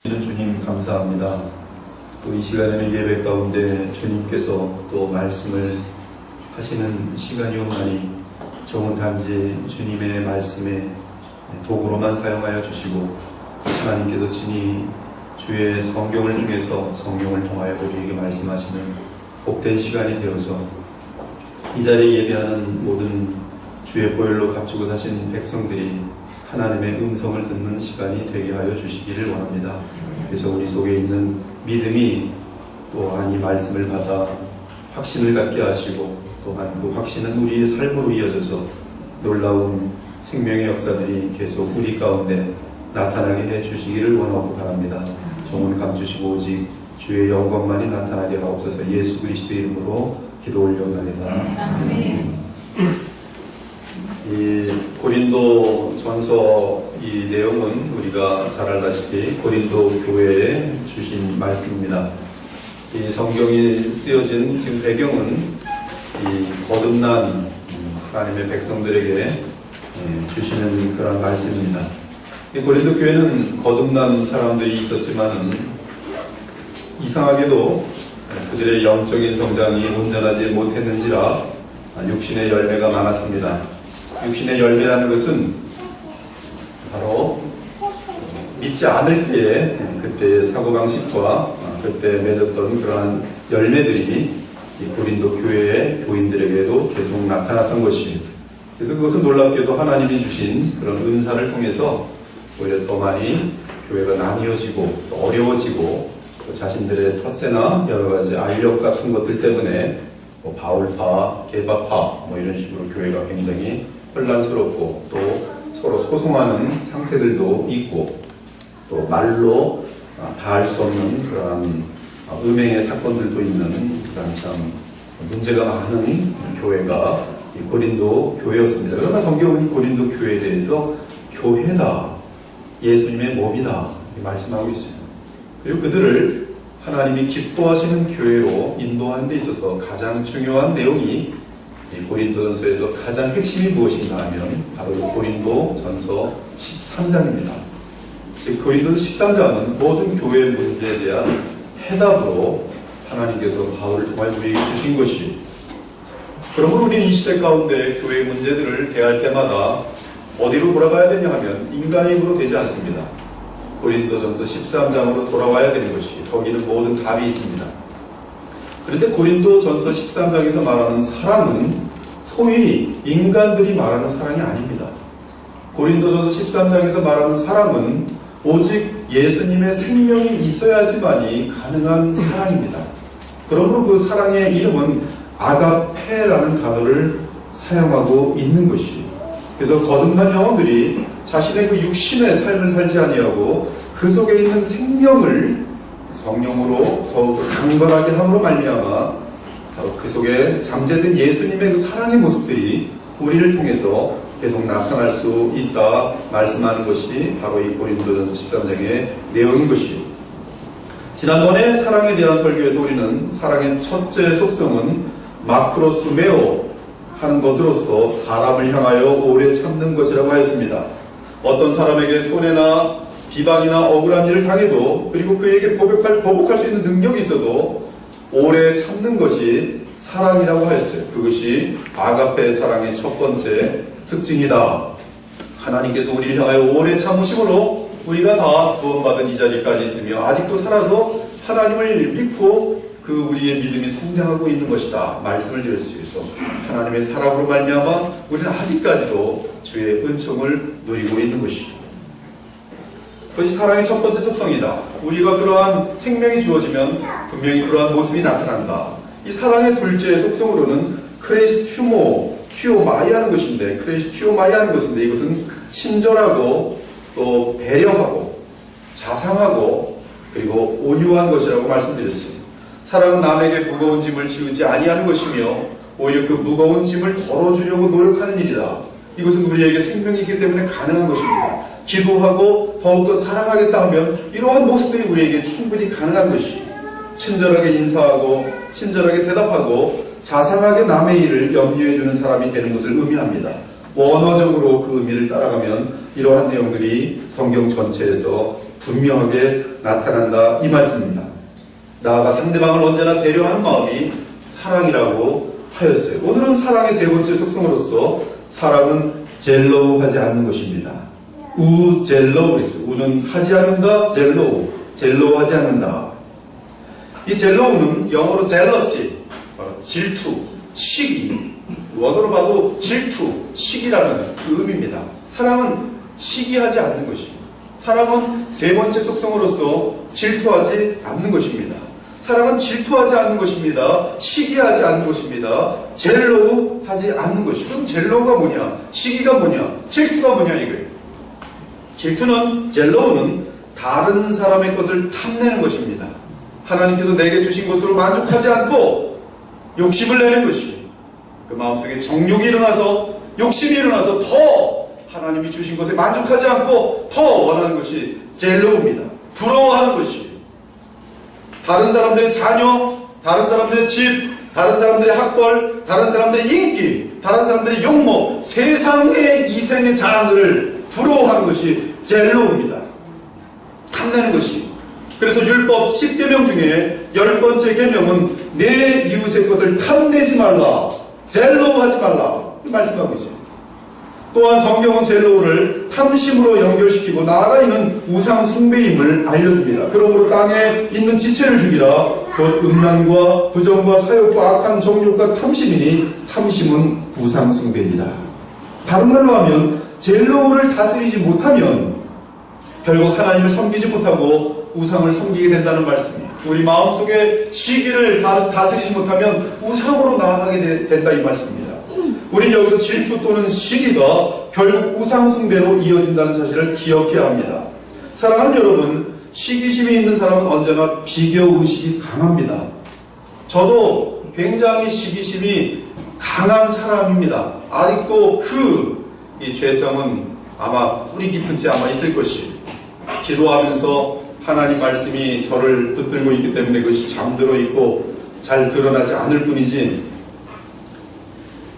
주님 감사합니다. 또 이 시간에는 예배 가운데 주님께서 또 말씀을 하시는 시간이 오나니 종은 단지 주님의 말씀에 도구로만 사용하여 주시고 하나님께서 친히 주의 성경을 통해서 성경을 통하여 우리에게 말씀하시는 복된 시간이 되어서 이 자리에 예배하는 모든 주의 보혈로 값주고 사신 백성들이 하나님의 음성을 듣는 시간이 되게 하여 주시기를 원합니다. 그래서 우리 속에 있는 믿음이 또한 이 말씀을 받아 확신을 갖게 하시고 또한 그 확신은 우리의 삶으로 이어져서 놀라운 생명의 역사들이 계속 우리 가운데 나타나게 해 주시기를 원하고 바랍니다. 종은 감추시고 오직 주의 영광만이 나타나게 하옵소서. 예수 그리스도 이름으로 기도 올려옵나이다. 이 고린도 전서 이 내용은 우리가 잘 알다시피 고린도 교회에 주신 말씀입니다. 이 성경이 쓰여진 지금 배경은 이 거듭난 하나님의 백성들에게 주시는 그런 말씀입니다. 이 고린도 교회는 거듭난 사람들이 있었지만은 이상하게도 그들의 영적인 성장이 온전하지 못했는지라 육신의 열매가 많았습니다. 육신의 열매라는 것은 바로 믿지 않을 때에 그때의 사고방식과 그때 맺었던 그러한 열매들이 이 고린도 교회의 교인들에게도 계속 나타났던 것입니다. 그래서 그것은 놀랍게도 하나님이 주신 그런 은사를 통해서 오히려 더 많이 교회가 나뉘어지고 또 어려워지고 또 자신들의 텃세나 여러가지 알력 같은 것들 때문에 뭐 바울파, 게바파 뭐 이런 식으로 교회가 굉장히 혼란스럽고 또 서로 소송하는 상태들도 있고 또 말로 다 할 수 없는 그런 음행의 사건들도 있는 그런 참 문제가 많은 교회가 이 고린도 교회였습니다. 그러나 성경은 이 고린도 교회에 대해서 교회다, 예수님의 몸이다 말씀하고 있습니다. 그리고 그들을 하나님이 기뻐하시는 교회로 인도하는 데 있어서 가장 중요한 내용이 이 고린도전서에서 가장 핵심이 무엇인가 하면 바로 이 고린도전서 13장입니다. 즉 고린도전서 13장은 모든 교회의 문제에 대한 해답으로 하나님께서 바울을 통해 우리에게 주신 것이, 그러므로 우리는 이 시대 가운데 교회의 문제들을 대할 때마다 어디로 돌아가야 되냐 하면 인간의 힘으로 되지 않습니다. 고린도전서 13장으로 돌아와야 되는 것이, 거기는 모든 답이 있습니다. 그런데 고린도전서 13장에서 말하는 사랑은 소위 인간들이 말하는 사랑이 아닙니다. 고린도전서 13장에서 말하는 사랑은 오직 예수님의 생명이 있어야지만이 가능한 사랑입니다. 그러므로 그 사랑의 이름은 아가페라는 단어를 사용하고 있는 것이에요. 그래서 거듭난 영혼들이 자신의 그 육신의 삶을 살지 아니하고 그 속에 있는 생명을 성령으로 더욱 강건하게 함으로 말미암아 바로 그 속에 잠재된 예수님의 그 사랑의 모습들이 우리를 통해서 계속 나타날 수 있다 말씀하는 것이 바로 이 고린도전서 13장의 내용인 것이요. 지난번에 사랑에 대한 설교에서 우리는 사랑의 첫째 속성은 마크로스메오 하는 것으로서 사람을 향하여 오래 참는 것이라고 하였습니다. 어떤 사람에게 손해나 비방이나 억울한 일을 당해도, 그리고 그에게 보복할 수 있는 능력이 있어도 오래 참는 것이 사랑이라고 하였어요. 그것이 아가페 사랑의 첫 번째 특징이다. 하나님께서 우리를 향하여 오래 참으심으로 우리가 다 구원받은 이 자리까지 있으며 아직도 살아서 하나님을 믿고 그 우리의 믿음이 성장하고 있는 것이다 말씀을 드릴 수 있어. 하나님의 사랑으로 말미암아 우리는 아직까지도 주의 은총을 누리고 있는 것이죠. 그것이 사랑의 첫 번째 속성이다. 우리가 그러한 생명이 주어지면 분명히 그러한 모습이 나타난다. 이 사랑의 둘째 속성으로는 크레이스튜오마이 하는 것인데, 크레이스튜오마이 하는 것인데, 이것은 친절하고 또 배려하고 자상하고 그리고 온유한 것이라고 말씀드렸습니다. 사랑은 남에게 무거운 짐을 지우지 아니하는 것이며 오히려 그 무거운 짐을 덜어주려고 노력하는 일이다. 이것은 우리에게 생명이 있기 때문에 가능한 것입니다. 기도하고 더욱더 사랑하겠다 하면 이러한 모습들이 우리에게 충분히 가능한 것이, 친절하게 인사하고 친절하게 대답하고 자상하게 남의 일을 염려해주는 사람이 되는 것을 의미합니다. 원어적으로 그 의미를 따라가면 이러한 내용들이 성경 전체에서 분명하게 나타난다 이 말씀입니다. 나아가 상대방을 언제나 배려하는 마음이 사랑이라고 하였어요. 오늘은 사랑의 세 번째 속성으로서 사랑은 젤로우하지 않는 것입니다. 우젤로우 그랬어요. 우는 하지 않는다, 젤로우하지 않는다. 이 젤로우는 영어로 jealousy, 질투, 시기, 원어로 봐도 질투, 시기라는 그 의미입니다. 사랑은 시기하지 않는 것입니다. 사랑은 세 번째 속성으로서 질투하지 않는 것입니다. 사랑은 질투하지 않는 것입니다. 시기하지 않는 것입니다. 젤로우하지 않는 것입니다. 그럼 젤로우가 뭐냐? 시기가 뭐냐? 질투가 뭐냐 이거예요. 질투는, 젤로우는 다른 사람의 것을 탐내는 것입니다. 하나님께서 내게 주신 것으로 만족하지 않고 욕심을 내는 것이, 그 마음속에 정욕이 일어나서, 욕심이 일어나서 더 하나님이 주신 것에 만족하지 않고 더 원하는 것이 젤로우입니다. 부러워하는 것이, 다른 사람들의 자녀, 다른 사람들의 집, 다른 사람들의 학벌, 다른 사람들의 인기, 다른 사람들의 용모, 세상의 이생의 자랑을 부러워하는 것이 젤로우입니다. 탐내는 것이. 그래서 율법 10계명 중에 10번째 계명은 내 이웃의 것을 탐내지 말라, 젤로우하지 말라 말씀하고 있어요. 또한 성경은 젤로우를 탐심으로 연결시키고 나아가 이는 우상 숭배임을 알려줍니다. 그러므로 땅에 있는 지체를 죽이라. 곧 음란과 부정과 사욕과 악한 정욕과 탐심이니 탐심은 우상 숭배입니다. 다른 말로 하면 젤로우를 다스리지 못하면 결국 하나님을 섬기지 못하고 우상을 섬기게 된다는 말씀이에요. 우리 마음속에 시기를 다스리지 못하면 우상으로 나아가게 된다 이 말씀입니다. 우리는 여기서 질투 또는 시기가 결국 우상 숭배로 이어진다는 사실을 기억해야 합니다. 사랑하는 여러분, 시기심이 있는 사람은 언제나 비교의식이 강합니다. 저도 굉장히 시기심이 강한 사람입니다. 아직도 이 죄성은 아마 뿌리 깊은 채 아마 있을 것이에요. 기도하면서 하나님 말씀이 저를 붙들고 있기 때문에 그것이 잠들어 있고 잘 드러나지 않을 뿐이지,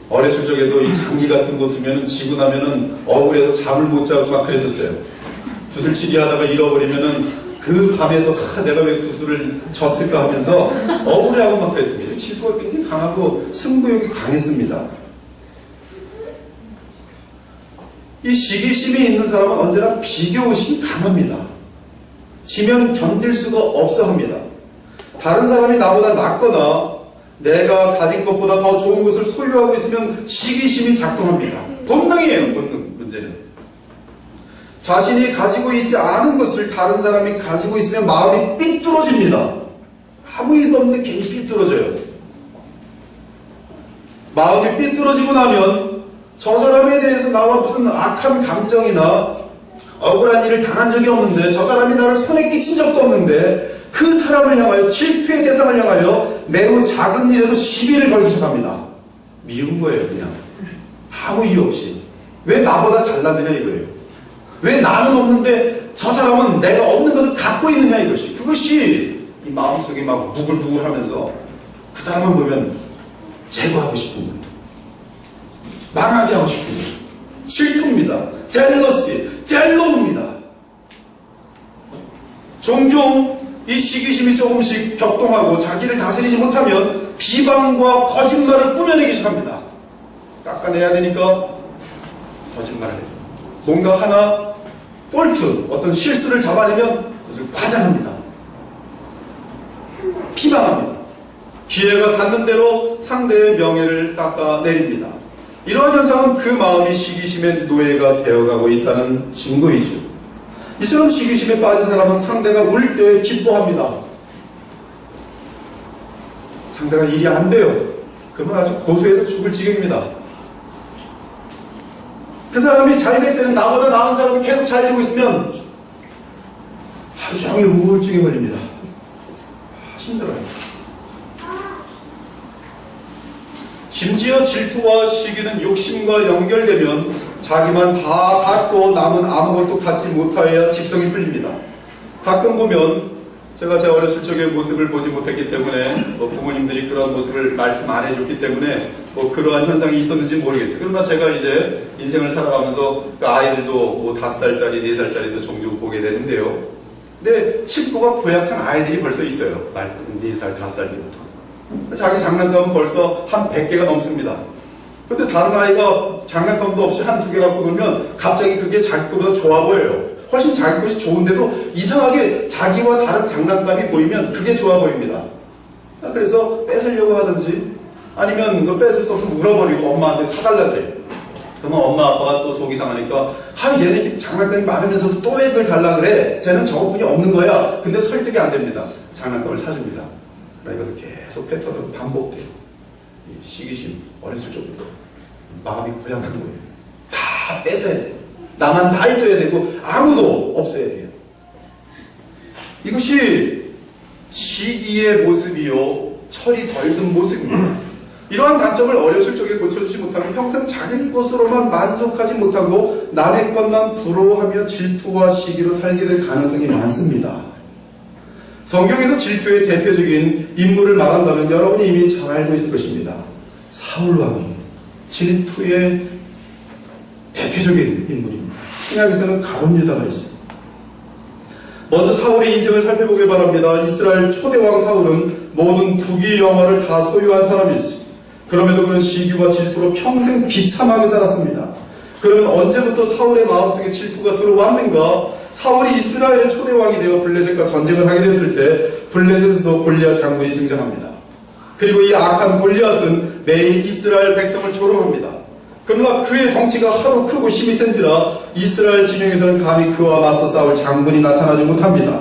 어렸을 적에도 이 장기 같은 거 두면은 지고 나면은 억울해서 잠을 못 자고 막 그랬었어요. 구슬치기 하다가 잃어버리면은 그 밤에도 내가 왜 구슬을 졌을까 하면서 억울해하고 막 그랬습니다. 질투가 굉장히 강하고 승부욕이 강했습니다. 이 시기심이 있는 사람은 언제나 비교의식이 강합니다. 지면 견딜 수가 없어 합니다. 다른 사람이 나보다 낫거나 내가 가진 것보다 더 좋은 것을 소유하고 있으면 시기심이 작동합니다. 본능이에요. 본능. 문제는 자신이 가지고 있지 않은 것을 다른 사람이 가지고 있으면 마음이 삐뚤어집니다. 아무 일도 없는데 괜히 삐뚤어져요. 마음이 삐뚤어지고 나면 저 사람에 대해서 나와 무슨 악한 감정이나 억울한 일을 당한 적이 없는데, 저 사람이 나를 손에 끼친 적도 없는데 그 사람을 향하여, 질투의 대상을 향하여 매우 작은 일에도 시비를 걸기 시작합니다. 미운 거예요. 그냥 아무 이유 없이. 왜 나보다 잘났느냐 이거예요. 왜 나는 없는데 저 사람은 내가 없는 것을 갖고 있느냐 이것이. 그것이 이 마음속에 막 부글부글 하면서 그 사람을 보면 제거하고 싶은 거예요. 망하게 하고 싶은 거예요. 질투입니다. 젤로우입니다. 종종 이 시기심이 조금씩 격동하고 자기를 다스리지 못하면 비방과 거짓말을 꾸며내기 시작합니다. 깎아내야 되니까 거짓말을 해요. 뭔가 하나 폴트, 어떤 실수를 잡아내면 그것을 과장합니다. 비방합니다. 기회가 닿는 대로 상대의 명예를 깎아내립니다. 이러한 현상은 그 마음이 시기심의 노예가 되어가고 있다는 증거이죠. 이처럼 시기심에 빠진 사람은 상대가 울 때 기뻐합니다. 상대가 일이 안 돼요. 그러면 아주 고소해서 죽을 지경입니다. 그 사람이 잘 될 때는 나보다 나은 사람이 계속 잘 되고 있으면 하루 종일 우울증에 걸립니다. 힘들어요. 심지어 질투와 시기는 욕심과 연결되면 자기만 다 갖고 남은 아무것도 갖지 못하여 직성이 풀립니다. 가끔 보면 제가 제 어렸을 적의 모습을 보지 못했기 때문에 부모님들이 그런 모습을 말씀 안 해줬기 때문에 그러한 현상이 있었는지 모르겠어요. 그러나 제가 이제 인생을 살아가면서 그 아이들도 5살짜리, 4살짜리도 종종 보게 되는데요. 근데 식구가 고약한 아이들이 벌써 있어요. 4살, 5살 때부터. 자기 장난감은 벌써 한 100개가 넘습니다. 근데 다른 아이가 장난감도 없이 한 2개 갖고 놀면 갑자기 그게 자기 거보다 좋아 보여요. 훨씬 자기 것이 좋은데도 이상하게 자기와 다른 장난감이 보이면 그게 좋아 보입니다. 그래서 뺏으려고 하든지 아니면 그걸 뺏을 수 없으면 울어버리고 엄마한테 사달라 그래요. 그러면 엄마 아빠가 또 속이 상하니까 얘네 장난감이 많으면서도 또 왜 그걸 달라 그래? 쟤는 저것뿐이 없는 거야. 근데 설득이 안 됩니다. 장난감을 사줍니다. 그러니까 계속 패턴은 반복돼요. 시기심, 어렸을 적부터 마음이 고약한 거예요. 다 뺏어야 돼요. 나만 다 있어야 되고 아무도 없어야 돼요. 이것이 시기의 모습이요, 철이 덜 든 모습입니다. 이러한 단점을 어렸을 적에 고쳐주지 못하면 평생 자기 것으로만 만족하지 못하고 남의 것만 부러워하며 질투와 시기로 살게 될 가능성이 많습니다. 성경에서 질투의 대표적인 인물을 말한다면 여러분이 이미 잘 알고 있을 것입니다. 사울왕이 질투의 대표적인 인물입니다. 신약에서는 가룟 유다가 있어요. 먼저 사울의 인생을 살펴보길 바랍니다. 이스라엘 초대왕 사울은 모든 부귀 영화를 다 소유한 사람이었어요. 그럼에도 그는 시기와 질투로 평생 비참하게 살았습니다. 그러면 언제부터 사울의 마음속에 질투가 들어왔는가? 사울이 이스라엘의 초대왕이 되어 블레셋과 전쟁을 하게 됐을 때 블레셋에서 골리앗 장군이 등장합니다. 그리고 이 악한 골리앗은 매일 이스라엘 백성을 조롱합니다. 그러나 그의 덩치가 하도 크고 힘이 센지라 이스라엘 진영에서는 감히 그와 맞서 싸울 장군이 나타나지 못합니다.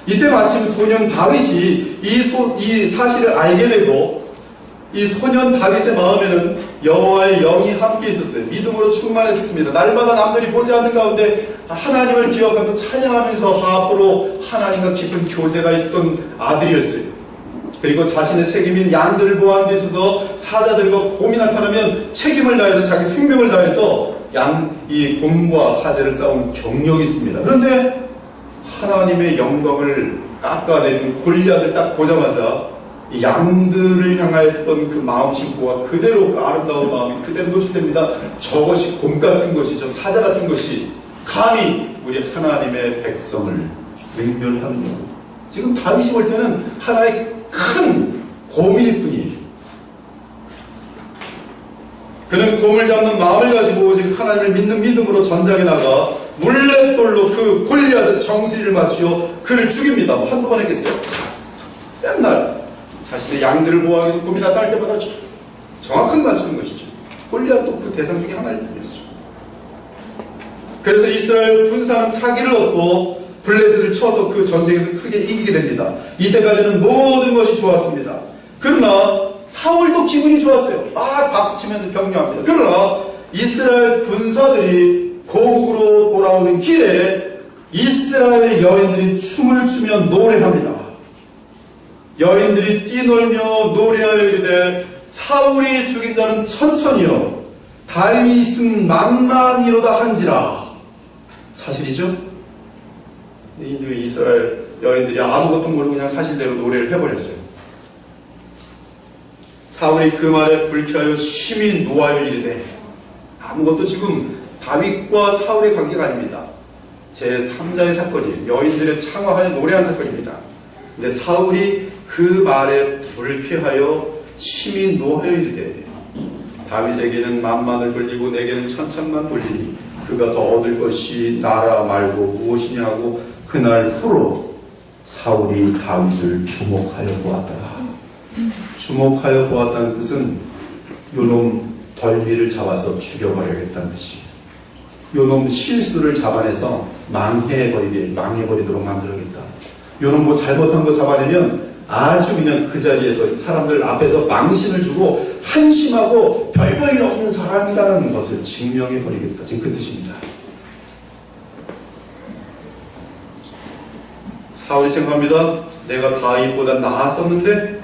이때 마침 소년 다윗이 이 사실을 알게 되고 이 소년 다윗의 마음에는 여호와의 영이 함께 있었어요. 믿음으로 충만했습니다. 날마다 남들이 보지 않는 가운데 하나님을 기억하고 찬양하면서 앞으로 하나님과 깊은 교제가 있었던 아들이었어요. 그리고 자신의 책임인 양들을 보호하는 데 있어서 사자들과 곰이 나타나면 책임을 다해서 자기 생명을 다해서 이 곰과 사자를 싸운 경력이 있습니다. 그런데 하나님의 영광을 깎아내린 골리앗을 딱 보자마자 이 양들을 향하였던 그 마음 심고가 그대로 그 아름다운 마음이 그대로 노출됩니다. 저것이 곰 같은 것이, 저 사자 같은 것이 감히 우리 하나님의 백성을 맹멸하느냐. 지금 다윗이 볼 때는 하나의 큰 곰일 뿐이에요. 그는 곰을 잡는 마음을 가지고 오직 하나님을 믿는 믿음으로 전장에 나가 물맷돌로 그 골리앗의 정수리를 맞추어 그를 죽입니다. 한두 번 했겠어요? 맨날 자신의 양들을 보호하기 위해서 곰이 나타날 때마다 정확하게 맞추는 것이죠. 골리앗도 그 대상 중에 하나일 뿐이었어요. 그래서 이스라엘 군사는 사기를 얻고 블레셋을 쳐서 그 전쟁에서 크게 이기게 됩니다. 이때까지는 모든 것이 좋았습니다. 그러나 사울도 기분이 좋았어요. 막 박수치면서 격려합니다. 그러나 이스라엘 군사들이 고국으로 돌아오는 길에 이스라엘 여인들이 춤을 추며 노래합니다. 여인들이 뛰놀며 노래하여 이르되 사울이 죽인 자는 천천히요 다윗은 만만이로다 한지라. 사실이죠? 인류 이스라엘 여인들이 아무것도 모르고 그냥 사실대로 노래를 해버렸어요. 사울이 그 말에 불쾌하여 심히 노하여 이르되, 아무것도 지금 다윗과 사울의 관계가 아닙니다. 제3자의 사건이에요. 여인들의 창화하여 노래한 사건입니다. 근데 사울이 그 말에 불쾌하여 심히 노하여 이르되, 다윗에게는 만만을 돌리고 내게는 천천만 돌리니 그가 더 얻을 것이 나라 말고 무엇이냐 하고 그날 후로 사울이 다윗을 주목하여 보았더라. 주목하여 보았다는 뜻은 요놈 덜미를 잡아서 죽여버려야겠다는 뜻이에요. 요놈 실수를 잡아내서 망해버리도록 만들어야겠다. 요놈 뭐 잘못한 거 잡아내면 아주 그냥 그 자리에서 사람들 앞에서 망신을 주고 한심하고 별 볼 일 없는 사람이라는 것을 증명해버리겠다. 지금 그 뜻입니다. 사울이 생각합니다. 내가 다윗보다 나았었는데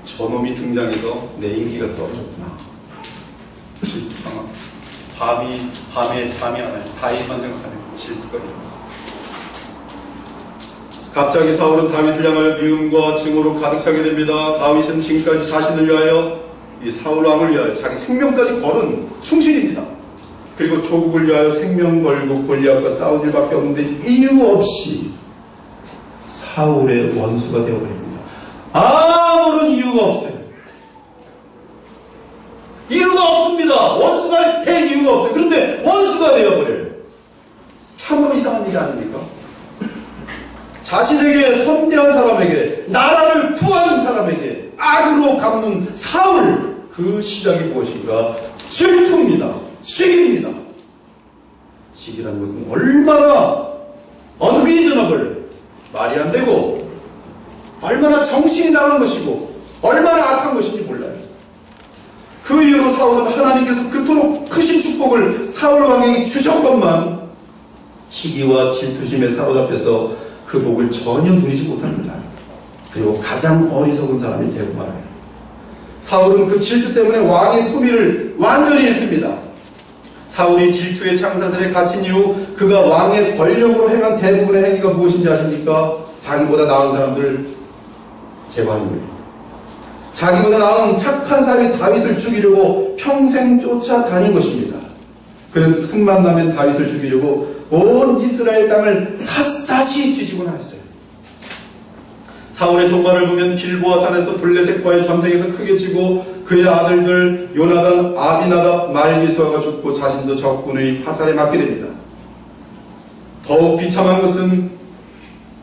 저놈이 등장해서 내 인기가 떨어졌구나. 밤에 잠이 안 와요. 다윗만 생각하면 질투가 일어났어요. 갑자기 사울은 다윗을 향하여 미움과 증오로 가득 차게 됩니다. 다윗은 지금까지 자신을 위하여 이 사울 왕을 위하여 자기 생명까지 걸은 충신입니다. 그리고 조국을 위하여 생명 걸고 골리앗과 싸운 일밖에 없는데 이유 없이 사울의 원수가 되어버립니다. 아무런 이유가 없어요. 이유가 없습니다. 원수가 될 이유가 없어요. 그런데 원수가 되어버려요. 참으로 이상한 일이 아닙니까? 자신에게 선대한 사람에게, 나라를 구하는 사람에게 악으로 갚는 사울, 그 시작이 무엇인가? 질투입니다. 시기입니다. 시기라는 것은 얼마나 unreasonable, 말이 안 되고 얼마나 정신이 나간 것이고 얼마나 악한 것인지 몰라요. 그 이유로 사울은 하나님께서 그토록 크신 축복을 사울 왕에게 주셨건만 시기와 질투심에 사로잡혀서 그 복을 전혀 누리지 못합니다. 그리고 가장 어리석은 사람이 되고 말아요. 사울은 그 질투 때문에 왕의 품위를 완전히 잃습니다. 사울이 질투의 창사슬에 갇힌 이후 그가 왕의 권력으로 행한 대부분의 행위가 무엇인지 아십니까? 자기보다 나은 사람들 제거하는 거예요. 자기보다 나은 착한 사위 다윗을 죽이려고 평생 쫓아다닌 것입니다. 그는 틈만 나면 다윗을 죽이려고 온 이스라엘 땅을 샅샅이 뒤지곤 하였어요. 사울의 종말을 보면 길보아 산에서 블레셋과의 전쟁에서 크게 지고 그의 아들들 요나단, 아비나답, 말기수아가 죽고 자신도 적군의 화살에 맞게 됩니다. 더욱 비참한 것은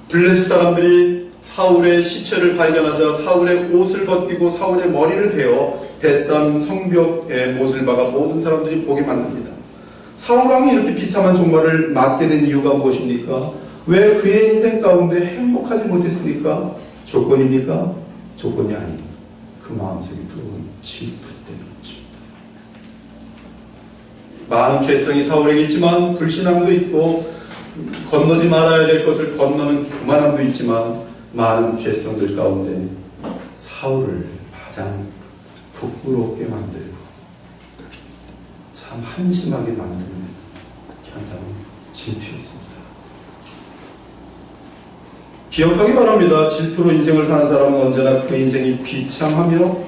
블레셋 사람들이 사울의 시체를 발견하자 사울의 옷을 벗기고 사울의 머리를 베어 벳산 성벽에 못을 박아 모든 사람들이 보게 만듭니다. 사울 왕이 이렇게 비참한 종말을 맞게 된 이유가 무엇입니까? 왜 그의 인생 가운데 행복하지 못했습니까? 조건입니까? 조건이 아닙니다. 그 마음속에 들어온 질투 때문이죠. 많은 죄성이 사울에게 있지만 불신앙도 있고 건너지 말아야 될 것을 건너는 교만함도 있지만 많은 죄성들 가운데 사울을 가장 부끄럽게 만들고 참 한심하게 만드는 현장은 질투였습니다. 기억하기 바랍니다. 질투로 인생을 사는 사람은 언제나 그 인생이 비참하며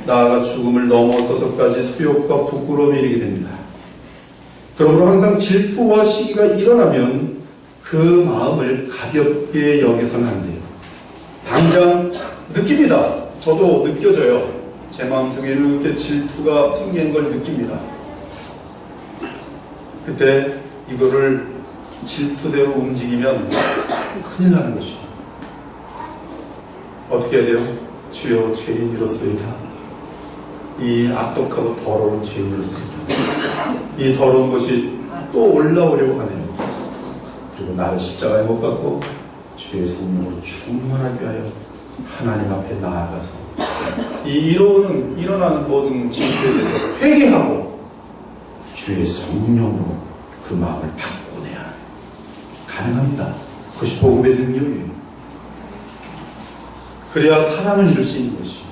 나아가 죽음을 넘어서서까지 수욕과 부끄러움에 이르게 됩니다. 그러므로 항상 질투와 시기가 일어나면 그 마음을 가볍게 여겨서는 안 돼요. 당장 느낍니다. 저도 느껴져요. 제 마음속에 이렇게 질투가 생기는 걸 느낍니다. 그때 이거를 질투대로 움직이면 큰일 나는 것이죠. 어떻게 해야 돼요? 주여 죄인이로소이다. 이 악독하고 더러운 죄인이로소이다. 이 더러운 것이 또 올라오려고 하네요. 그리고 나를 십자가에 못 박고 주의 성령으로 충만하게 하여 하나님 앞에 나아가서 일어나는 모든 질투에 대해서 회개하고 주의 성령으로 그 마음을 바꿔내야 가능합니다. 그것이 복음의 능력이에요. 그래야 사랑을 이룰 수 있는 것이에요.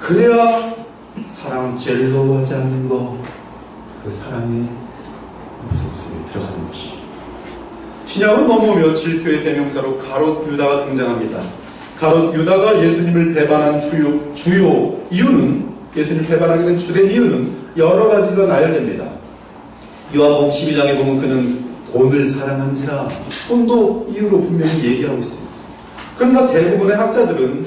그래야 사랑은 젤로하지 않는 것, 그 사랑의 무속 속에 들어가는 것이에요. 신약으로 넘어오며 질투의 대명사로 가롯 유다가 등장합니다. 가롯 유다가 예수님을 배반한 주요 이유는, 예수님을 배반하게 된 주된 이유는 여러 가지가 나열됩니다. 요한복음 12장에 보면 그는 돈을 사랑한지라 돈도 이유로 분명히 얘기하고 있습니다. 그러나 대부분의 학자들은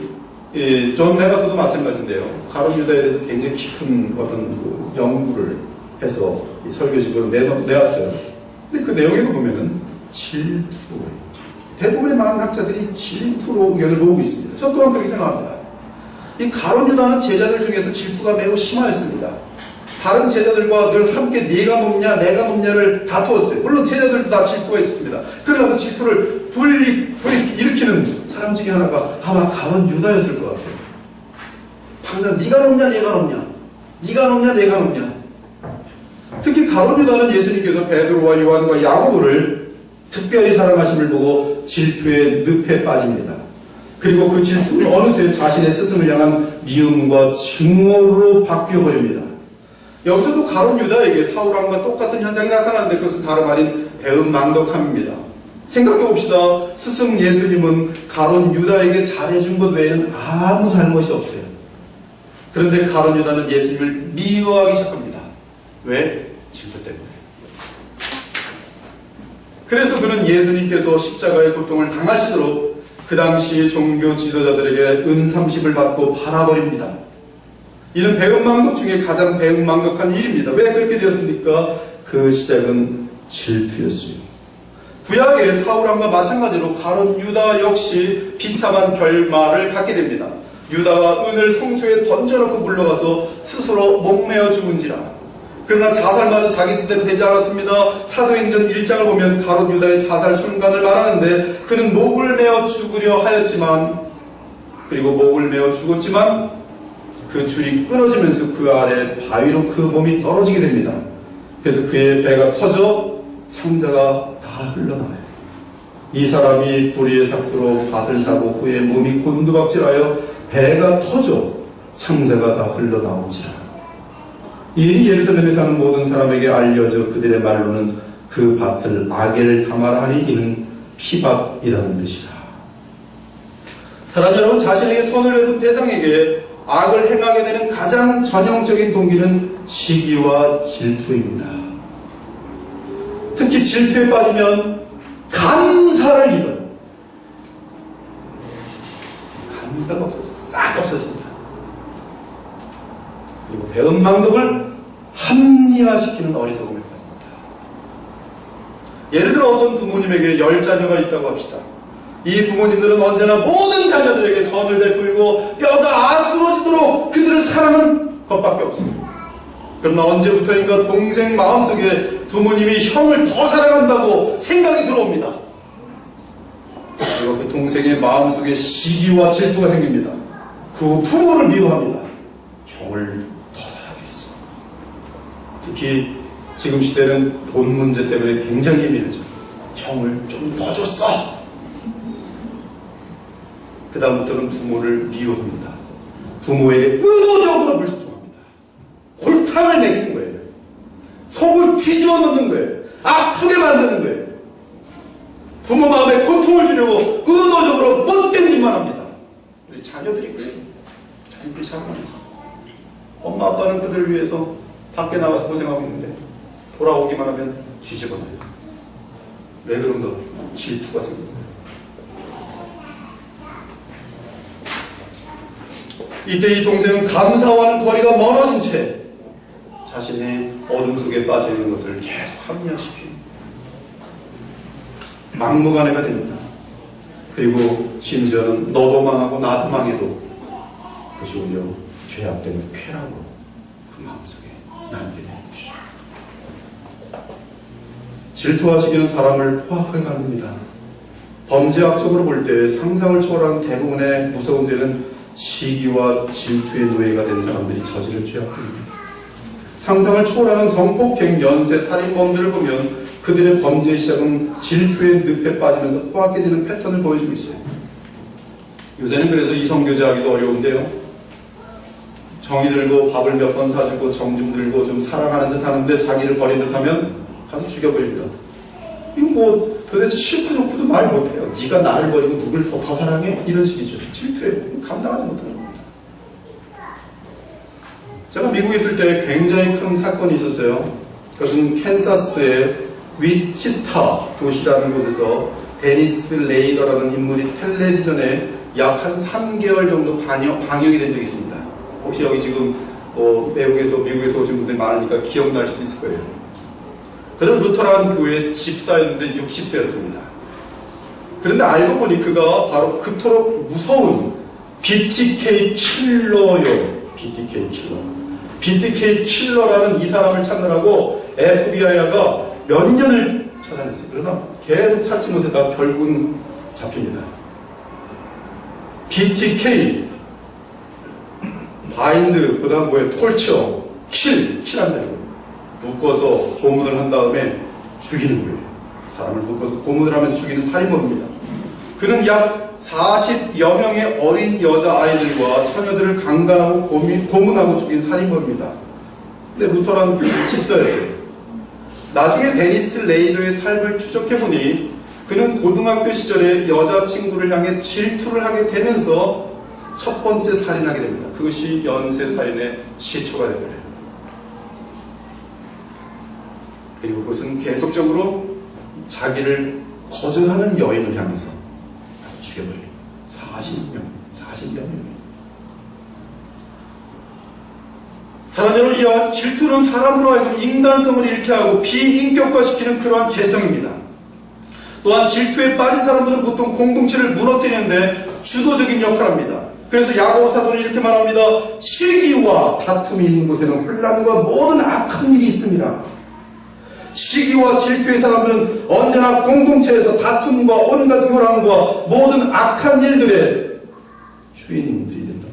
존 메가서도 마찬가지인데요. 가롯 유다에 대해서 굉장히 깊은 어떤 그 연구를 해서 설교집으로 내왔어요. 근데 그 내용에도 보면은 질투, 대부분의 많은 학자들이 질투로 의견을 모으고 있습니다. 저 또한 그렇게 생각합니다. 이 가롯 유다는 제자들 중에서 질투가 매우 심하였습니다. 다른 제자들과 늘 함께 네가 높냐 내가 높냐를 다투었어요. 물론 제자들도 다 질투가 있었습니다. 그러나 그 질투를 일으키는 사람 중에 하나가 아마 가롯 유다였을 것 같아요. 항상 네가 높냐 내가 높냐, 네가 높냐 내가 높냐. 특히 가롯 유다는 예수님께서 베드로와 요한과 야고보를 특별히 사랑하심을 보고 질투의 늪에 빠집니다. 그리고 그 질투는 어느새 자신의 스승을 향한 미움과 증오로 바뀌어버립니다. 여기서도 가롯 유다에게 사울 왕과 똑같은 현상이 나타나는데 그것은 다름 아닌 배은망덕함입니다. 생각해봅시다. 스승 예수님은 가롯 유다에게 잘해준 것 외에는 아무 잘못이 없어요. 그런데 가롯 유다는 예수님을 미워하기 시작합니다. 왜? 질투 때문에. 그래서 그는 예수님께서 십자가의 고통을 당하시도록 그 당시 종교 지도자들에게 은30을 받고 팔아버립니다. 이는 배은망덕 중에 가장 배은망덕한 일입니다. 왜 그렇게 되었습니까? 그 시작은 질투였어요. 구약의 사울왕과 마찬가지로 가룟 유다 역시 비참한 결말을 갖게 됩니다. 유다가 은을 성소에 던져놓고 물러가서 스스로 목매어 죽은지라. 그러나 자살마저 자기 뜻대로 되지 않았습니다. 사도행전 1장을 보면 가룟 유다의 자살 순간을 말하는데 그는 목을 메어 죽으려 하였지만, 그리고 목을 메어 죽었지만 그 줄이 끊어지면서 그 아래 바위로 그 몸이 떨어지게 됩니다. 그래서 그의 배가 터져 창자가 다 흘러나와요. 이 사람이 불의의 삭수로 밭을 사고 후에 몸이 곤두박질하여 배가 터져 창자가 다 흘러나온지라. 이 일이 예루살렘에 사는 모든 사람에게 알려져 그들의 말로는 그 밭을 아겔 가마라 하니 이는 피밭이라는 뜻이라. 사랑하는 여러분, 자신에게 손을 내본 대상에게 악을 행하게 되는 가장 전형적인 동기는 시기와 질투입니다. 특히 질투에 빠지면 감사를 잃어요. 감사가 없어져요. 싹 없어집니다. 그리고 배은망덕을 합리화시키는 어리석음을 가집니다. 예를 들어 어떤 부모님에게 10자녀가 있다고 합시다. 이 부모님들은 언제나 모든 자녀들에게 선을 베풀고 뼈가 아스러지도록 그들을 사랑하는 것밖에 없습니다. 그러나 언제부터인가 동생 마음속에 부모님이 형을 더 사랑한다고 생각이 들어옵니다. 그리고 그 동생의 마음속에 시기와 질투가 생깁니다. 그 부모를 미워합니다. 형을 더 사랑했어. 특히 지금 시대는 돈 문제 때문에 굉장히 예민하죠. 형을 좀 더 줬어. 그 다음부터는 부모를 미워합니다. 부모에게 의도적으로 불순종합니다. 골탕을 먹이는 거예요. 속을 뒤집어 놓는 거예요. 아프게 만드는 거예요. 부모 마음에 고통을 주려고 의도적으로 못된 짓만 합니다. 우리 자녀들이 그래요. 자녀들이 자라면서 엄마 아빠는 그들을 위해서 밖에 나가서 고생하고 있는데 돌아오기만 하면 뒤집어놔요. 왜 그런가? 질투가 생깁니다. 이때 이 동생은 감사와는 거리가 멀어진 채 자신의 어둠 속에 빠져 있는 것을 계속 합리화시킵니다. 막무가내가 됩니다. 그리고 심지어는 너도 망하고 나도 망해도 그것이 오히려 죄악되는 쾌락으로 그 마음속에 남게 되는 것이죠. 질투와 시기는 사람을 포악하게 만듭니다. 범죄학적으로 볼 때 상상을 초월한 대부분의 무서운 죄는 시기와 질투의 노예가 된 사람들이 저지를 죄악들입니다. 상상을 초월하는 성폭행, 연쇄, 살인범들을 보면 그들의 범죄의 시작은 질투의 늪에 빠지면서 포악해지는 패턴을 보여주고 있어요. 요새는 그래서 이성교제하기도 어려운데요. 정이 들고 밥을 몇 번 사주고 정 좀 들고 좀 사랑하는 듯 하는데 자기를 버린 듯 하면 가서 죽여버립니다. 이거 뭐 도대체 싫고 좋고도 말 못해요. 네가 나를 버리고 누굴 더 사랑해? 이런 식이죠. 질투에 감당하지 못하는 겁니다. 제가 미국에 있을 때 굉장히 큰 사건이 있었어요. 그것은 캔사스의 위치타 도시라는 곳에서 데니스 레이더라는 인물이 텔레비전에 약 한 3개월 정도 방영이 된 적이 있습니다. 혹시 여기 지금 미국에서 오신 분들이 많으니까 기억날 수도 있을 거예요. 그는 루터란 교회의 집사였는데 60세였습니다. 그런데 알고 보니 그가 바로 그토록 무서운 BTK 킬러요. BTK 킬러. BTK 킬러라는 이 사람을 찾느라고 FBI가 몇 년을 찾아냈어요. 그러나 계속 찾지 못하다가 결국은 잡힙니다. BTK 바인드, 그 다음 뭐예요? 톨처, 킬한다는 거예요. 묶어서 고문을 한 다음에 죽이는 거예요. 사람을 묶어서 고문을 하면 죽이는 살인범입니다. 그는 약 40여 명의 어린 여자아이들과 처녀들을 강간하고 고문하고 죽인 살인범입니다. 근데 루터라는 집사였어요. 나중에 데니스 레이더의 삶을 추적해보니 그는 고등학교 시절에 여자친구를 향해 질투를 하게 되면서 첫 번째 살인하게 됩니다. 그것이 연쇄살인의 시초가 되버려요. 그리고 그것은 계속적으로 자기를 거절하는 여인을 향해서 죽여버려요. 40명. 사랑하는 이와 같이 질투는 사람으로 하여금 인간성을 잃게 하고 비인격화시키는 그러한 죄성입니다. 또한 질투에 빠진 사람들은 보통 공동체를 무너뜨리는데 주도적인 역할을 합니다. 그래서 야고보 사도는 이렇게 말합니다. 시기와 다툼이 있는 곳에는 혼란과 모든 악한 일이 있습니다. 시기와 질투의 사람들은 언제나 공동체에서 다툼과 온갖 요란과 모든 악한 일들의 주인들이 된다.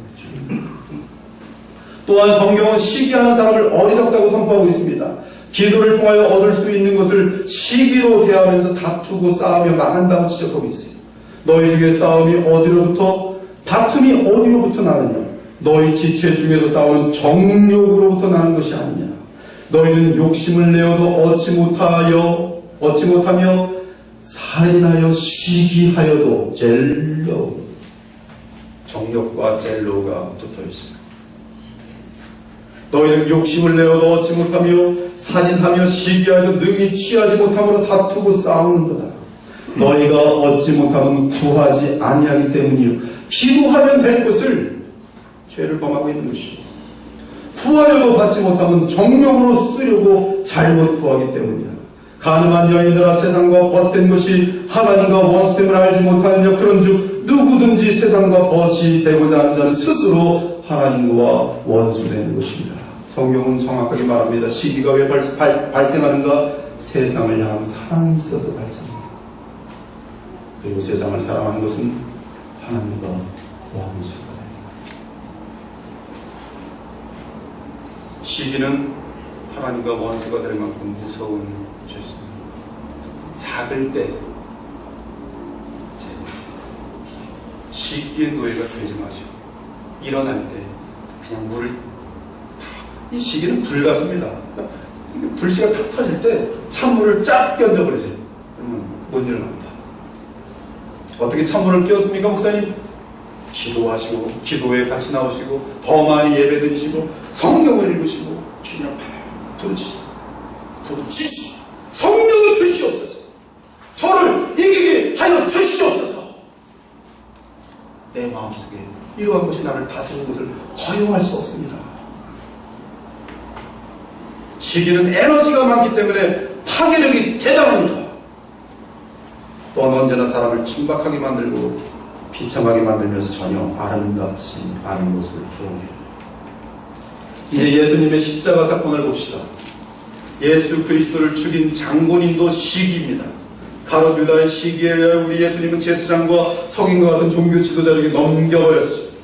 또한 성경은 시기하는 사람을 어리석다고 선포하고 있습니다. 기도를 통하여 얻을 수 있는 것을 시기로 대하면서 다투고 싸우며 망한다고 지적하고 있어요. 너희 중에 싸움이 어디로부터, 다툼이 어디로부터 나느냐? 너희 지체 중에서 싸우는 정욕으로부터 나는 것이 아니냐? 너희는 욕심을 내어도 얻지 못하며 살인하여 시기하여도 젤로, 정욕과 젤로가 붙어 있습니다. 너희는 욕심을 내어도 얻지 못하며 살인하며 시기하여도 능히 취하지 못함으로 다투고 싸우는도다. 너희가 얻지 못하면 구하지 아니하기 때문이요. 기도하면 될 것을 죄를 범하고 있는 것이요. 구하려도 받지 못하면 정욕으로 쓰려고 잘못 구하기 때문이다. 가늠한 여인들아, 세상과 벗된 것이 하나님과 원수됨을 알지 못하느냐? 그런즉 누구든지 세상과 벗이 되고자 하는 자는 스스로 하나님과 원수되는 것입니다. 성경은 정확하게 말합니다. 시기가 왜 발생하는가? 세상을 향한 사랑이 있어서 발생합니다. 그리고 세상을 사랑하는 것은 하나님과 원수가 됩니다. 시기는 하나님과 원수가 될 만큼 무서운 죄입니다. 작을 때 시기의 노예가 되지 마시고 일어날 때 그냥 물을, 이 시기는 불 같습니다. 불씨가 탁 터질 때 찬물을 쫙 끼얹어버리세요. 그러면 못 일어납니다. 어떻게 찬물을 끼얹습니까, 목사님? 기도하시고, 기도에 같이 나오시고, 더 많이 예배 드리시고, 성경을 읽으시고, 주님 앞에 부르짖으시고, 성령을 주시옵소서. 저를 이기게 하여 주시옵소서. 내 마음속에 이러한 것이 나를 다스리는 것을 허용할 수 없습니다. 시기는 에너지가 많기 때문에 파괴력이 대단합니다. 또한 언제나 사람을 천박하게 만들고 비참하게 만들면서 전혀 아름답지 않은 모습을 드러내요. 이제 예수님의 십자가 사건을 봅시다. 예수 그리스도를 죽인 장본인도 시기입니다. 가롯 유다의 시기에 의하여 우리 예수님은 제사장과 서기관과 같은 종교 지도자에게 넘겨버렸어요.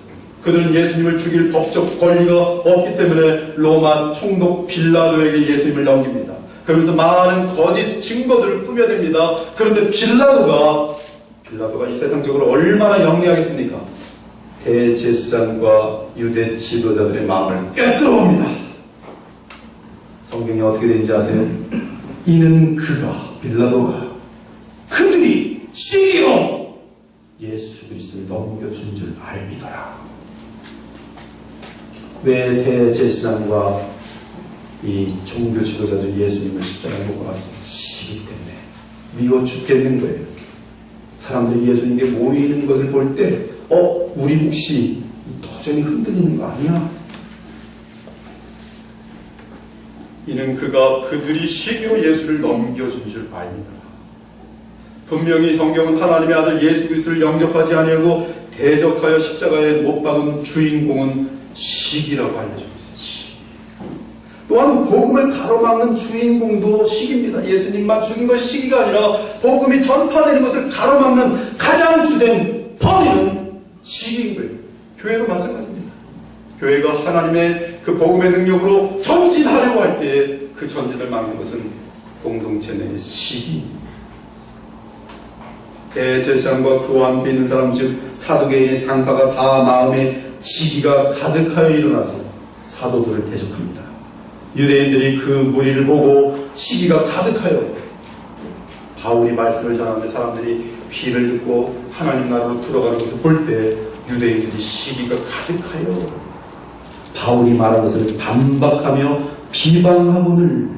그들은 예수님을 죽일 법적 권리가 없기 때문에 로마 총독 빌라도에게 예수님을 넘깁니다. 그러면서 많은 거짓 증거들을 꾸며댑니다. 그런데 빌라도가 이 세상적으로 얼마나 영리하겠습니까? 대제사장과 유대 지도자들의 마음을 꿰뚫어봅니다. 성경이 어떻게 되는지 아세요? 이는 빌라도가 그들이 시기로 예수 그리스도를 넘겨준 줄 알미더라. 왜 대제사장과 이 종교 지도자들이 예수님을 십자가에 못 박았습니까? 시기 때문에 미워 죽겠는 거예요. 사람들이 예수님께 모이는 것을 볼 때 우리 혹시 도전이 흔들리는 거 아니야? 이는 그들이 시기로 예수를 넘겨준 줄 알미더라. 분명히 성경은 하나님의 아들 예수 그리스도를 영접하지 아니하고 대적하여 십자가에 못 박은 주인공은 시기라고 알려주고 있어요. 시기. 또한 복음을 가로막는 주인공도 시기입니다. 예수님만 죽인 것이 시기가 아니라 복음이 전파되는 것을 가로막는 가장 주된 범인은 시기인 거예요. 교회도 마찬가지입니다. 교회가 하나님의 그 복음의 능력으로 전진하려고 할 때 그 전진을 막는 것은 공동체 내의 시기입니다. 대제사장과 그와 함께 있는 사람 즉 사두개인의 당파가 다 마음에 시기가 가득하여 일어나서 사도들을 대적합니다. 유대인들이 그 무리를 보고 시기가 가득하여 바울이 말씀을 전하는데 사람들이 귀를 듣고 하나님 나라로 들어가는 것을 볼 때 유대인들이 시기가 가득하여 바울이 말한 것을 반박하며 비방하고는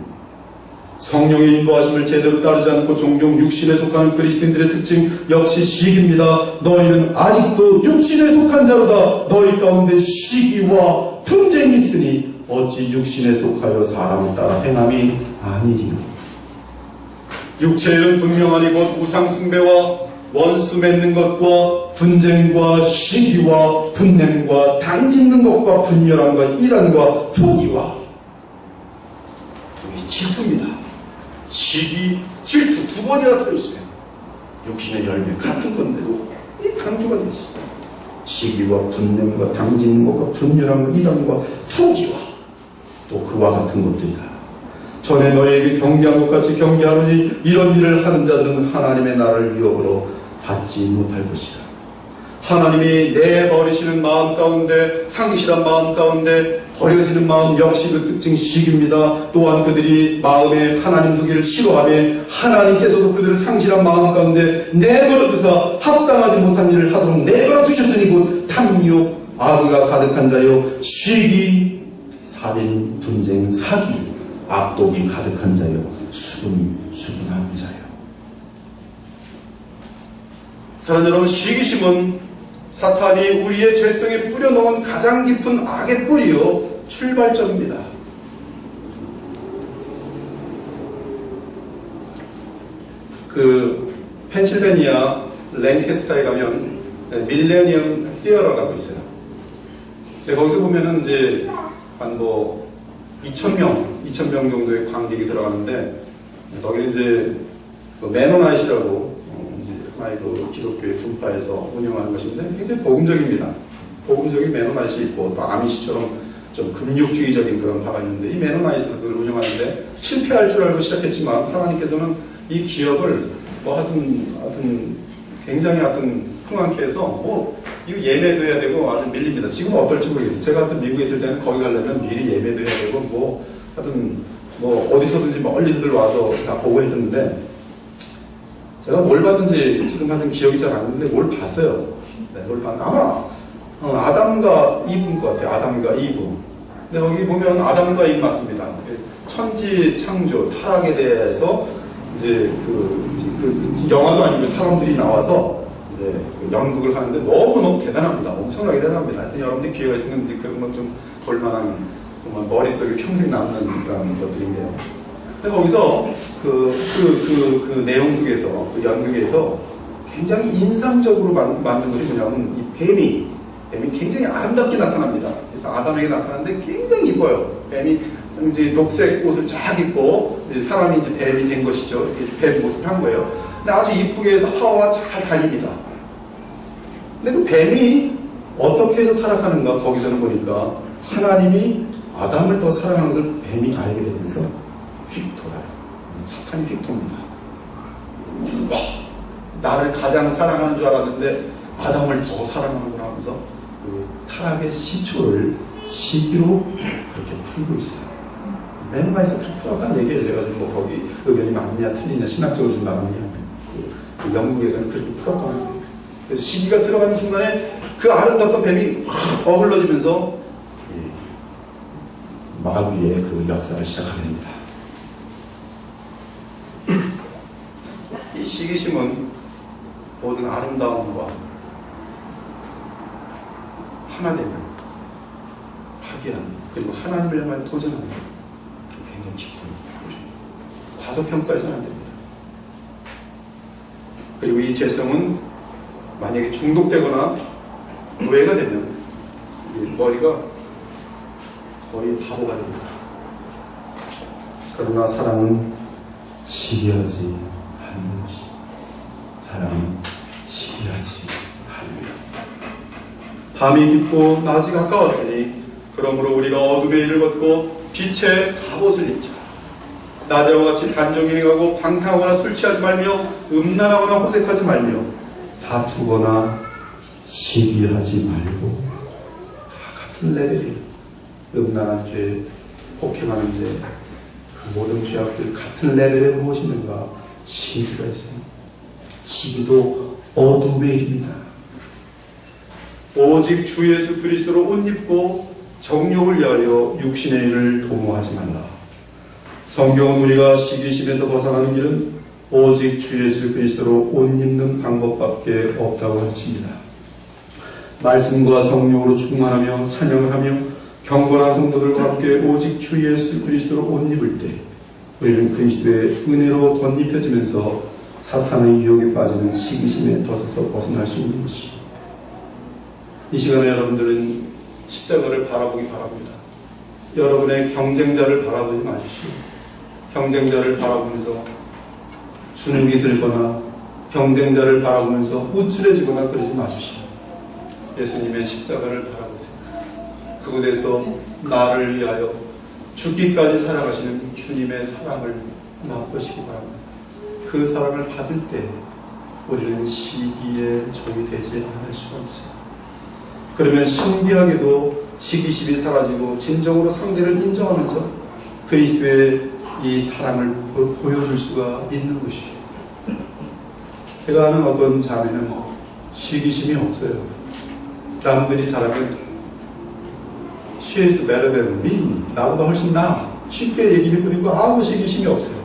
성령의 인도하심을 제대로 따르지 않고 종종 육신에 속하는 그리스도인들의 특징 역시 시기입니다. 너희는 아직도 육신에 속한 자로다. 너희 가운데 시기와 분쟁이 있으니 어찌 육신에 속하여 사람을 따라 행함이 아니리요. 육체의 일은 분명하니 곧 우상 숭배와 원수 맺는 것과 분쟁과 시기와 분냄과 당짓는 것과 분열함과 이단과 투기와 투기 질투입니다. 시기, 질투 두 번이나 들어있어요. 육신의 열매 같은 건데도 이 강조가 되어 있습니다. 시기와 분냄과 당짓는 것과 분열함과 이단과 투기와 또 그와 같은 것들이다. 전에 너희에게 경계한 것 같이 경계하노니 이런 일을 하는 자들은 하나님의 나라를 위협으로 받지 못할 것이다. 하나님이 내버리시는 마음 가운데 상실한 마음 가운데 버려지는 마음 역시 그 특징 시기입니다. 또한 그들이 마음에 하나님 두기를 싫어하며 하나님께서도 그들을 상실한 마음 가운데 내버려 두사 합당하지 못한 일을 하도록 내버려 두셨으니 곧 탐욕 악의가 가득한 자요 시기 살인 분쟁 사기 악독이 가득한 자요 수군한 자요. 사랑하는 여러분, 시기심은 사탄이 우리의 죄성에 뿌려놓은 가장 깊은 악의 뿌리요 출발점입니다. 그 펜실베니아 랭캐스터에 가면 밀레니엄 티어러라고 있어요. 거기서 보면은 이제 한 2,000명 정도의 관객이 들어가는데 거기는 이제 그 메노나이트라고 하나의 그 기독교의 분파에서 운영하는 것인데 굉장히 복음적입니다. 복음적인 메노나이트이 있고 또 아미시처럼 좀 금욕주의적인 그런 파가 있는데 이 메노나이트가 그걸 운영하는데 실패할 줄 알고 시작했지만 하나님께서는 이 기업을 하여튼 굉장히 흥황케 해서 이거 예매도 해야 되고 아주 밀립니다. 지금은 어떨지 모르겠어요. 제가 미국에 있을 때는 거기 가려면 미리 예매도 해야 되고 어디서든지 멀리서들 와서 다 보고 했는데 제가 뭘 봤는지 지금 하여튼 기억이 잘 안 나는데 뭘 봤어요. 네, 뭘 봤는데 아마 아담과 이브인 것 같아요. 아담과 이브. 근데 거기 보면 아담과 이브 맞습니다. 천지 창조 타락에 대해서 이제 그 영화도 아니고 사람들이 나와서 이제 그 연극을 하는데 너무너무 대단합니다. 엄청나게 대단합니다. 하여튼 여러분들이 기회가 있으면 그런 건 좀 볼만한 정말 머릿속에 평생 남는 그런 것들인데요. 근데 거기서 그 내용 속에서 그 연극에서 굉장히 인상적으로 만든 것이 뭐냐면 이 뱀이 굉장히 아름답게 나타납니다. 그래서 아담에게 나타나는데 굉장히 이뻐요. 뱀이 이제 녹색 옷을 쫙 입고 사람이 이제 뱀이 된 것이죠. 뱀 모습을 한 거예요. 근데 아주 이쁘게 해서 하와와 잘 다닙니다. 근데 그 뱀이 어떻게 해서 타락하는가 거기서는 보니까 하나님이 아담을 더 사랑하는 것을 뱀이 알게 되면서 휙 돌아요. 사탄이 휙 돕니다. 그래서 나를 가장 사랑하는 줄 알았는데 아담을 더 사랑하는구나 하면서 그 타락의 시초를 시기로 그렇게 풀고 있어요. 메모에서 풀었다는 얘기예요. 제가 좀 거기 의견이 맞냐 틀리냐 신학적으로 좀 나가는 게 그 영국에서는 그렇게 풀었다는 거예요. 그래서 시기가 들어가는 순간에 그 아름답던 뱀이 확 어글러지면서 마귀의 그 역사를 시작하게 됩니다. 이 시기심은 모든 아름다움과 하나됨을 파괴하는 그리고 하나님을 향해 도전하는 굉장히 깊은 과소평가해서는 안 됩니다. 그리고 이 죄성은 만약에 중독되거나 노예가 되면 머리가 거의 바보가 됩니다. 그러나 사랑은 시기하지 않는 것이 사랑은 시기하지 않으며 밤이 깊고 낮이 가까웠으니 그러므로 우리가 어둠의 일을 벗고 빛의 갑옷을 입자. 낮에와 같이 단정히 행하고 방탕하거나 술 취하지 말며 음란하거나 호색하지 말며 다투거나 시기하지 말고 다 같은 레벨이에요. 음란한 죄, 폭행하는 죄, 그 모든 죄악들 같은 레벨에 무엇이 있는가? 시기가 있어요. 시기도 어둠의 일입니다. 오직 주 예수 그리스도로 옷 입고 정욕을 위하여 육신의 일을 도모하지 말라. 성경은 우리가 시기심에서 벗어나는 길은 오직 주 예수 그리스도로 옷 입는 방법밖에 없다고 가르칩니다. 말씀과 성령으로 충만하며 찬양을 하며 경건한 성도들과 함께 오직 주 예수 그리스도로 옷 입을 때 우리는 그리스도의 은혜로 덧입혀지면서 사탄의 유혹에 빠지는 시기심에 덫에서 벗어날 수 있는 것입니다. 이 시간에 여러분들은 십자가를 바라보기 바랍니다. 여러분의 경쟁자를 바라보지 마십시오. 경쟁자를 바라보면서 주눅이 들거나 경쟁자를 바라보면서 우쭐해지거나 그러지 마십시오. 예수님의 십자가를 바라보세요. 그곳에서 나를 위하여 죽기까지 살아가시는 주님의 사랑을 맛보시기 바랍니다. 그 사랑을 받을 때 우리는 시기의 종이 되지 않을 수가 있어요. 그러면 신기하게도 시기심이 사라지고 진정으로 상대를 인정하면서 그리스도의 이 사랑을 보여줄 수가 있는 것이에요. 제가 아는 어떤 자매는 시기심이 없어요. 남들이 잘하면 She is better than me. 나보다 훨씬 나아. 쉽게 얘기해버리고 아무 시기심이 없어요.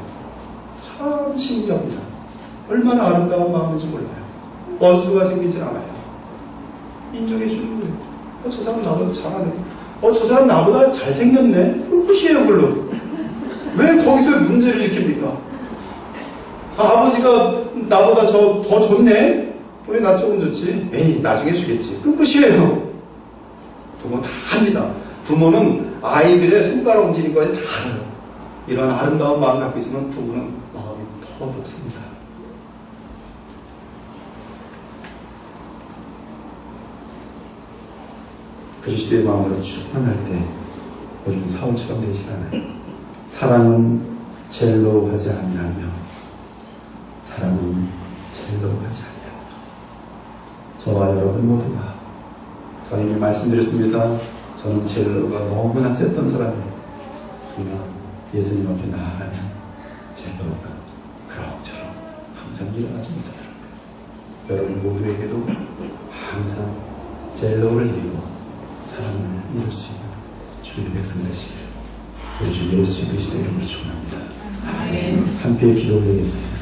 참 신기합니다. 얼마나 아름다운 마음인지 몰라요. 원수가 생기진 않아요. 인정해 주는 거예요. 저 사람 나보다 잘하네. 저 사람 나보다 잘생겼네. 끝이에요, 그걸로. 왜 거기서 문제를 일으킵니까? 아버지가 나보다 더 좋네? 왜 나 조금 좋지? 에이, 나중에 주겠지. 끝이에요. 부모 다 합니다. 부모는 아이들의 손가락 움직이는 거에 다 알아요. 이런 아름다운 마음 갖고 있으면 부모는 마음이 더 높습니다. 그리스도의 마음으로 충만할 때 우리는 사울처럼 되지 않아요. 사랑은 젤로하지 아니하며 사랑은 젤로하지 아니하며 저와 여러분 모두가 저에게 말씀드렸습니다. 저는 젤로가 너무나 셌던 사람이에요. 그러나 예수님 앞에 나아가면 젤로가 그럭저럭 항상 일어나지 못하더라고요. 여러분 모두에게도 항상 젤로를 이기고 사랑을 이룰 수 있는 주의 백성 되시기를 우리 주 예수 그리스도 이름으로 축원합니다. 함께 기도 올리겠습니다.